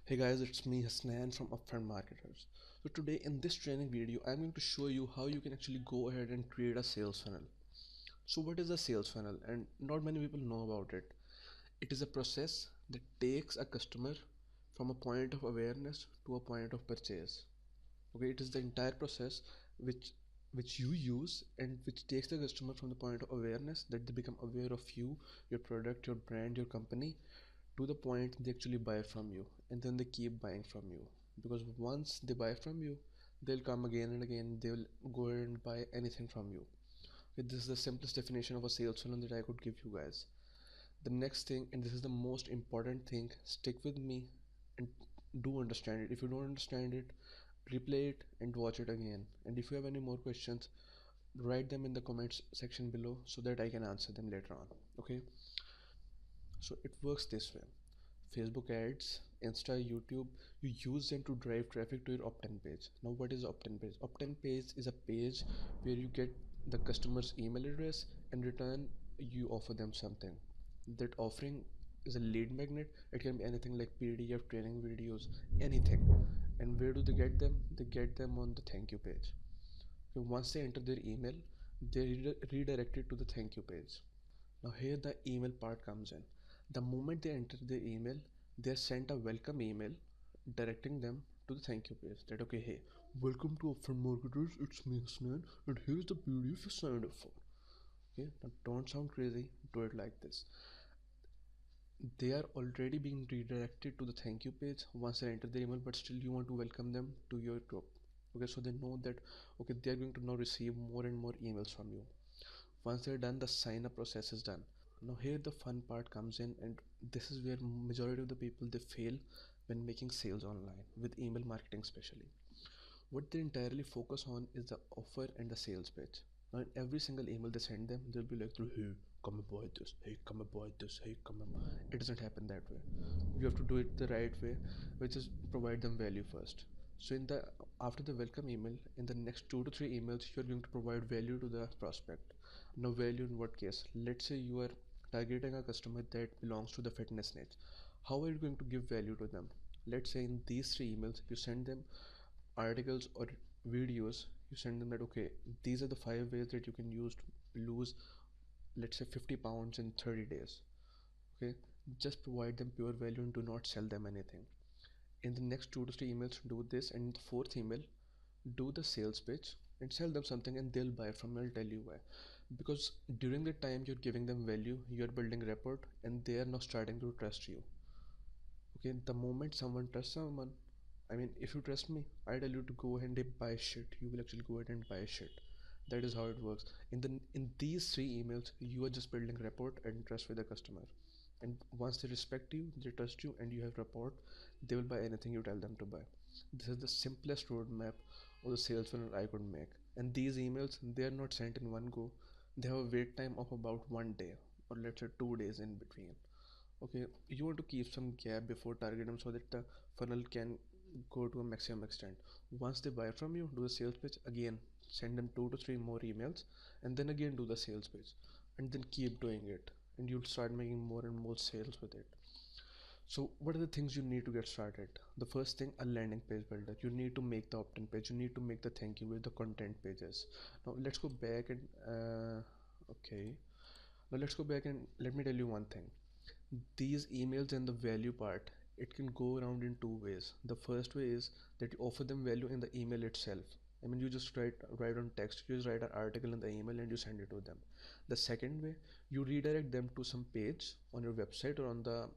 Hey guys, it's me Hasnan from Upfront Marketers. So today in this training video, I'm going to show you how you can actually go ahead and create a sales funnel. So what is a sales funnel? And not many people know about it. It is a process that takes a customer from a point of awareness to a point of purchase. Okay, it is the entire process which you use and which takes the customer from the point of awareness that they become aware of you, your product, your brand, your company, to the point they actually buy from you, and then they keep buying from you, because once they buy from you, they'll come again and again, they'll go ahead and buy anything from you. Okay, this is the simplest definition of a sales funnel that I could give you guys. The next thing, and this is the most important thing, stick with me and do understand it. If you don't understand it, replay it and watch it again, and if you have any more questions, write them in the comments section below so that I can answer them later on. Okay, so it works this way. Facebook ads, Insta, YouTube, you use them to drive traffic to your opt-in page. Now what is opt-in page? Opt-in page is a page where you get the customer's email address, and return you offer them something. That offering is a lead magnet. It can be anything like PDF, training videos, anything. And where do they get them? They get them on the thank you page. So once they enter their email, they redirected to the thank you page. Now here the email part comes in. The moment they enter their email, they are sent a welcome email directing them to the thank you page. That okay, hey, welcome to Upfront Marketers, it's me Hasnan, and here's the PDF you signed up for. Okay, now don't sound crazy, do it like this. They are already being redirected to the thank you page once they enter their email, but still you want to welcome them to your group. Okay, so they know that okay, they are going to now receive more and more emails from you. Once they're done, the sign up process is done. Now here the fun part comes in, and this is where majority of the people they fail when making sales online with email marketing especially. What they entirely focus on is the offer and the sales page. Now in every single email they send them, they'll be like, hey, come and buy this, hey, come and buy this, hey, come and buy. It doesn't happen that way. You have to do it the right way, which is provide them value first. So in the after the welcome email, in the next 2 to 3 emails, you're going to provide value to the prospect. Now value in what case? Let's say you are targeting a customer that belongs to the fitness niche. How are you going to give value to them? Let's say in these 3 emails, you send them articles or videos. You send them that okay, these are the 5 ways that you can use to lose, let's say, 50 pounds in 30 days. Okay, just provide them pure value and do not sell them anything. In the next 2 to 3 emails, do this, and in the fourth email, do the sales pitch and sell them something, and they'll buy from you. I'll tell you why. Because during the time you're giving them value, you're building rapport, and they are now starting to trust you. Okay, the moment someone trusts someone, I mean, if you trust me, I tell you to go ahead and buy shit, you will actually go ahead and buy shit. That is how it works. In these 3 emails, you are just building rapport and trust with the customer. And once they respect you, they trust you, and you have rapport, they will buy anything you tell them to buy. This is the simplest roadmap of the sales funnel I could make. And these emails, they are not sent in one go. They have a wait time of about 1 day, or let's say 2 days in between. Okay, you want to keep some gap before target them so that the funnel can go to a maximum extent. Once they buy from you, do the sales pitch again, send them 2 to 3 more emails, and then again do the sales pitch, and then keep doing it, and you'll start making more and more sales with it. So what are the things you need to get started? The first thing, a landing page builder. You need to make the opt-in page, you need to make the thank you with the content pages. Now let's go back and okay, now let's go back and let me tell you one thing. These emails and the value part, it can go around in 2 ways. The first way is that you offer them value in the email itself. I mean, you just write on text, you just write an article in the email and you send it to them. The second way, you redirect them to some page on your website or on the,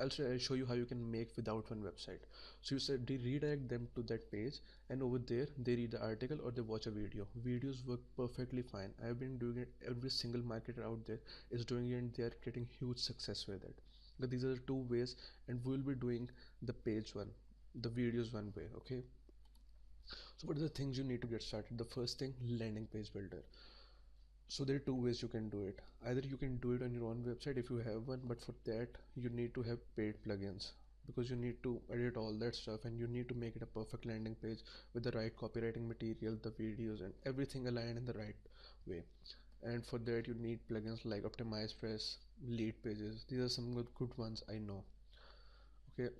I'll show you how you can make without one website. So you said they redirect them to that page, and over there they read the article or they watch a video. Videos work perfectly fine. I've been doing it. Every single marketer out there is doing it, and they are getting huge success with it. But these are the 2 ways, and we'll be doing the page one, the videos one way. Okay, so what are the things you need to get started? The first thing, landing page builder. So there are 2 ways you can do it. Either you can do it on your own website if you have one, but for that you need to have paid plugins, because you need to edit all that stuff, and you need to make it a perfect landing page with the right copywriting material, the videos, and everything aligned in the right way. And for that you need plugins like Optimize Press, Lead Pages. These are some good ones I know. Okay,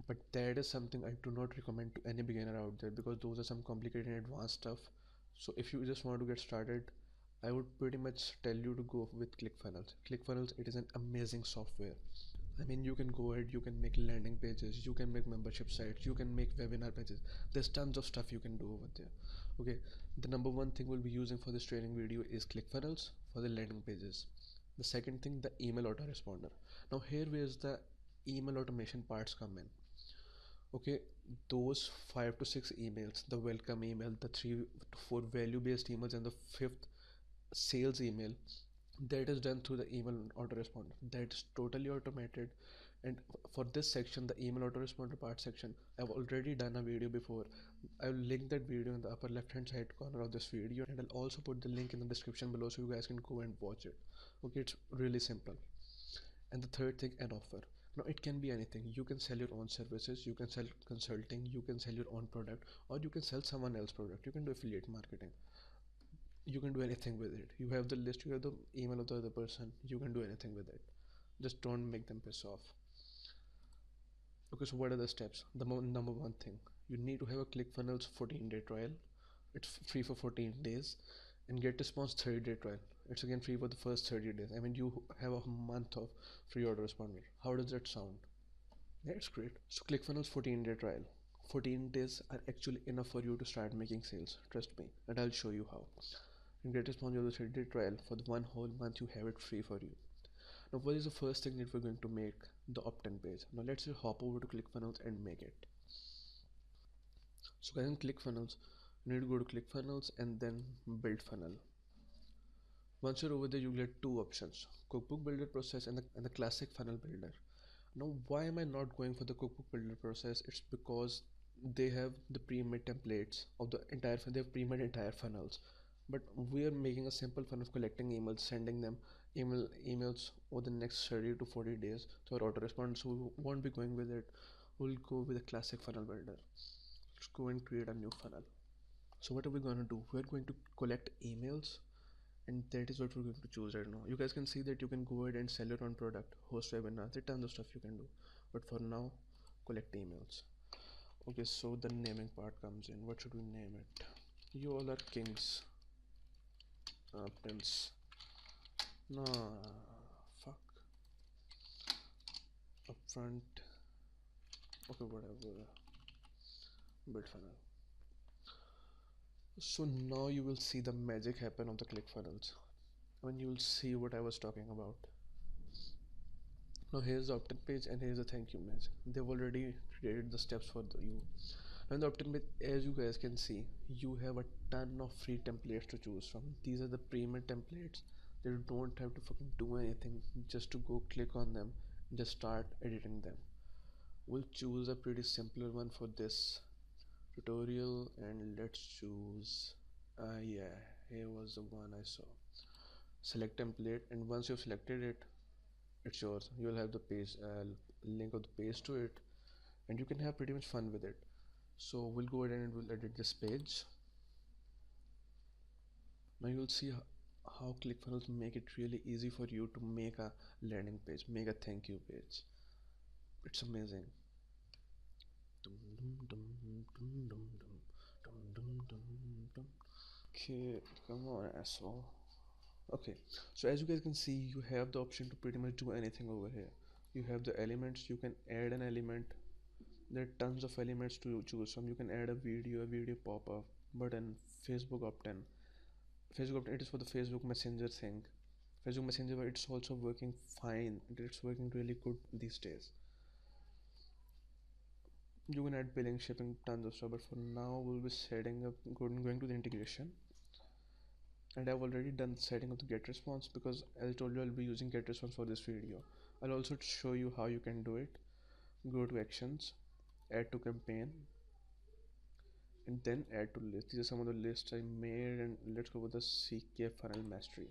but that is something I do not recommend to any beginner out there, because those are some complicated and advanced stuff. So if you just want to get started, I would pretty much tell you to go with ClickFunnels. ClickFunnels, it is an amazing software. I mean, you can go ahead, you can make landing pages, you can make membership sites, you can make webinar pages. There's tons of stuff you can do over there. Okay, the number one thing we'll be using for this training video is ClickFunnels for the landing pages. The second thing, the email autoresponder. Now here where's the email automation parts come in. Okay, those 5 to 6 emails, the welcome email, the 3 to 4 value based emails, and the fifth sales email, that is done through the email autoresponder. That is totally automated. And for this section, the email autoresponder part section, I've already done a video before. I'll link that video in the upper left hand side corner of this video, and I'll also put the link in the description below so you guys can go and watch it. Okay, it's really simple. And the third thing, an offer. Now it can be anything. You can sell your own services, you can sell consulting, you can sell your own product, or you can sell someone else's product. You can do affiliate marketing. You can do anything with it. You have the list, you have the email of the other person, you can do anything with it. Just don't make them piss off. Okay, so what are the steps? The number one thing, you need to have a ClickFunnels 14-day trial. It's free for 14 days. And get response 30-day trial. It's again free for the first 30 days. I mean, you have a month of free autoresponder. How does that sound? That's great. So ClickFunnels 14-day trial. 14 days are actually enough for you to start making sales. Trust me, and I'll show you how. And get response of the 30-day trial. For the one whole month, you have it free for you. Now, what is the first thing that we're going to make? The opt-in page. Now, let's just hop over to ClickFunnels and make it. So, guys, in ClickFunnels, you need to go to ClickFunnels and then build funnel. Once you're over there, you get two options: cookbook builder process and the classic funnel builder. Now, why am I not going for the cookbook builder process? It's because they have the pre-made templates of the entire, they have pre-made entire funnels. But we are making a simple funnel of collecting emails, sending them emails over the next 30 to 40 days to our autoresponder. So we won't be going with it. We'll go with a classic funnel builder. Let's go and create a new funnel. So what are we going to do? We're going to collect emails, and that is what we're going to choose right now. You guys can see that you can go ahead and sell your own product, host webinars, there are tons of stuff you can do. But for now, collect emails. Okay, so the naming part comes in. What should we name it? You all are kings. Prince. Nah, fuck. Upfront. Okay, whatever. Build funnel. So now you will see the magic happen on the ClickFunnels. When you will see what I was talking about. Now here's the opt-in page and here's the thank you message. They've already created the steps for you. Now in the opt-in page, as you guys can see, you have a ton of free templates to choose from. These are the pre-made templates. You don't have to fucking do anything, just to go click on them and just start editing them. We'll choose a pretty simpler one for this tutorial, and let's choose yeah, here was the one I saw. Select template, and once you've selected it, it's yours. You'll have the page, link of the page to it, and you can have pretty much fun with it. So we'll go ahead and we'll edit this page. Now you'll see how ClickFunnels make it really easy for you to make a landing page, make a thank you page. It's amazing. Okay, come on, asshole. Okay, so as you guys can see, you have the option to pretty much do anything over here. You have the elements, you can add an element. There are tons of elements to choose from. You can add a video pop-up button, Facebook opt-in. Facebook opt-in, it is for the Facebook Messenger thing. Facebook Messenger, it's also working fine. It's working really good these days. You can add billing, shipping, tons of stuff, but for now we'll be setting up, going to the integration. And I've already done setting up the get response, because as I told you, I'll be using get response for this video. I'll also show you how you can do it. Go to actions, add to campaign, and then add to list. These are some of the lists I made, and let's go with the CK funnel mastery.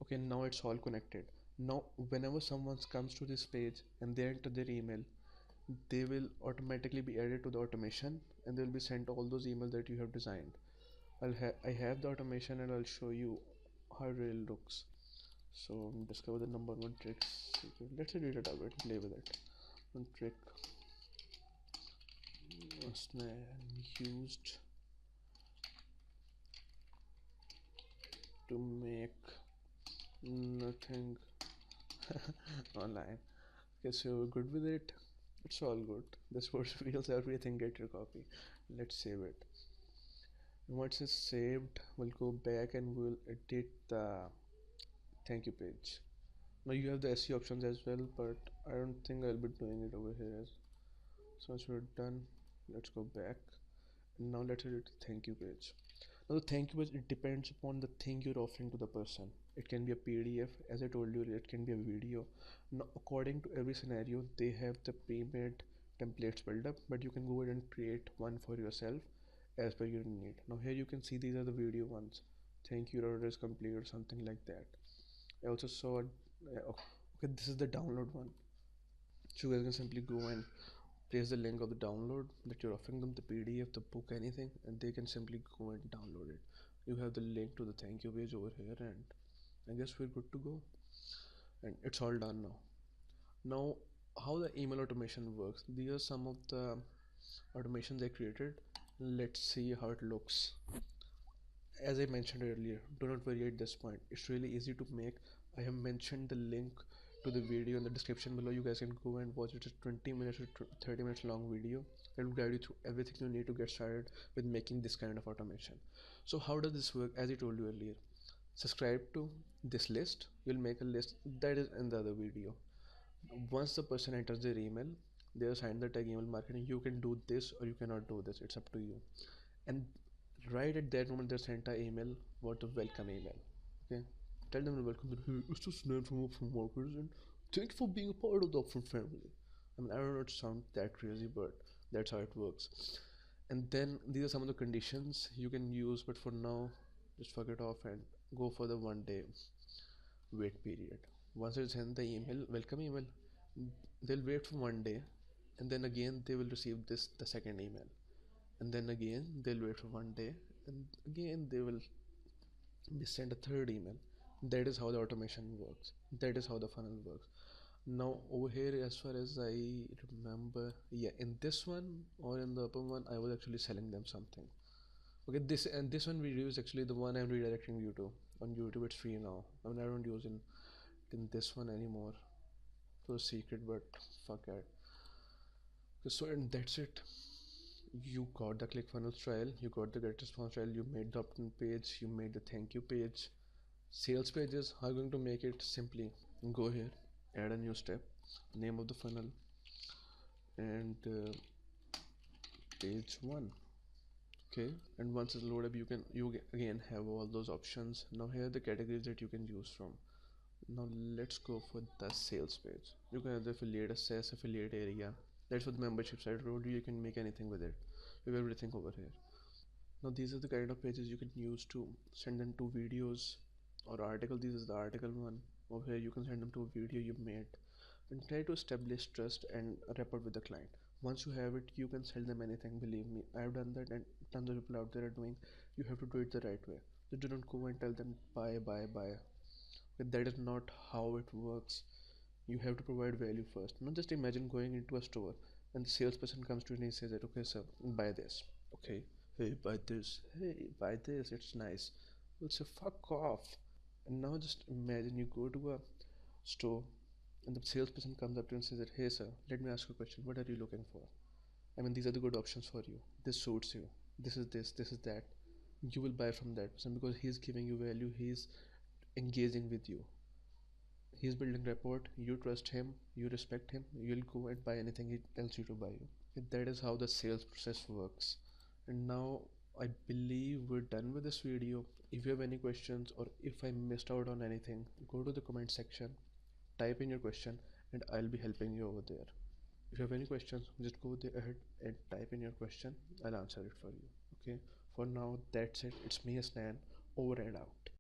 Okay, now it's all connected. Now whenever someone comes to this page and they enter their email, they will automatically be added to the automation, and they'll be sent all those emails that you have designed. I have the automation, and I'll show you how it really looks. So discover the number one trick. Let's read it out and play with it. One trick Snan used to make nothing online. Okay, so we're good with it. It's all good. This word feels everything. Get your copy. Let's save it. Once it's saved, we'll go back and we'll edit the thank you page. Now you have the SEO options as well, but I don't think I'll be doing it over here. So once we're done, let's go back. And now let's edit the thank you page. Now the thank you page, it depends upon the thing you're offering to the person. It can be a PDF, as I told you, it can be a video. Now according to every scenario, they have the pre-made templates built up, but you can go ahead and create one for yourself as per your need. Now here you can see these are the video ones. Thank you, your order is complete or something like that. I also saw okay, this is the download one. So you guys can simply go and paste the link of the download that you're offering them, the PDF, the book, anything, and they can simply go and download it. You have the link to the thank you page over here, and I guess we're good to go. And it's all done now. Now, how the email automation works. These are some of the automations I created. Let's see how it looks. As I mentioned earlier, do not worry at this point. It's really easy to make. I have mentioned the link to the video in the description below. You guys can go and watch it. It's a 20 minutes or 30 minutes long video that will guide you through everything you need to get started with making this kind of automation. So how does this work? As I told you earlier, subscribe to this list. You'll make a list that is in the other video. Once the person enters their email, they assign the tag email marketing. You can do this or you cannot do this. It's up to you. And right at that moment, they sent an email, what a welcome email. Okay, tell them to welcome them. Hey, it's just Nan from Marketers, and thank you for being a part of the Upfront family. I mean, I don't know, it sounds that crazy, but that's how it works. And then these are some of the conditions you can use, but for now, just fuck it off and go for the 1 day wait period. Once they send the email, welcome email, they'll wait for 1 day, and then again they will receive this the second email, and then again they'll wait for 1 day, and again they will be sent a third email. That is how the automation works. That is how the funnel works. Now over here, as far as I remember, yeah, in this one or in the upper one, I was actually selling them something. Okay, this one video is actually the one I'm redirecting you to. On YouTube it's free now. I mean, I don't use in this one anymore. It was secret, but fuck it. Okay, so and that's it. You got the ClickFunnels trial, you got the get response trial, you made the opt-in page, you made the thank you page. Sales pages, how are you going to make it? Simply go here, add a new step, name of the funnel, and page one. Okay, and once it's loaded up, you again have all those options. Now here are the categories that you can use from. Now let's go for the sales page. You can have the affiliate, a SaaS affiliate area. That's what the membership site road. You can make anything with it. You have everything over here. Now these are the kind of pages you can use to send them to videos or article. This is the article one. Over here you can send them to a video you made and try to establish trust and a rapport with the client. Once you have it, you can sell them anything. Believe me, I've done that, and tons of people out there are doing. You have to do it the right way. You do not go and tell them buy, buy, buy. But that is not how it works. You have to provide value first. Not just imagine going into a store and the salesperson comes to you and he says that, okay, sir, buy this. Okay, hey, buy this. Hey, buy this. It's nice. We'll say, fuck off. And now just imagine you go to a store and the salesperson comes up to you and says that, hey, sir, let me ask you a question. What are you looking for? I mean, these are the good options for you. This suits you. This is that. You will buy from that person because he's giving you value. He's engaging with you. He's building rapport. You trust him. You respect him. You'll go and buy anything he tells you to buy you. That is how the sales process works. And now I believe we're done with this video. If you have any questions or if I missed out on anything, go to the comment section, type in your question, and I'll be helping you over there. If you have any questions, just go there ahead and type in your question. I'll answer it for you. Okay. For now, that's it. It's me, Asnan. Over and out.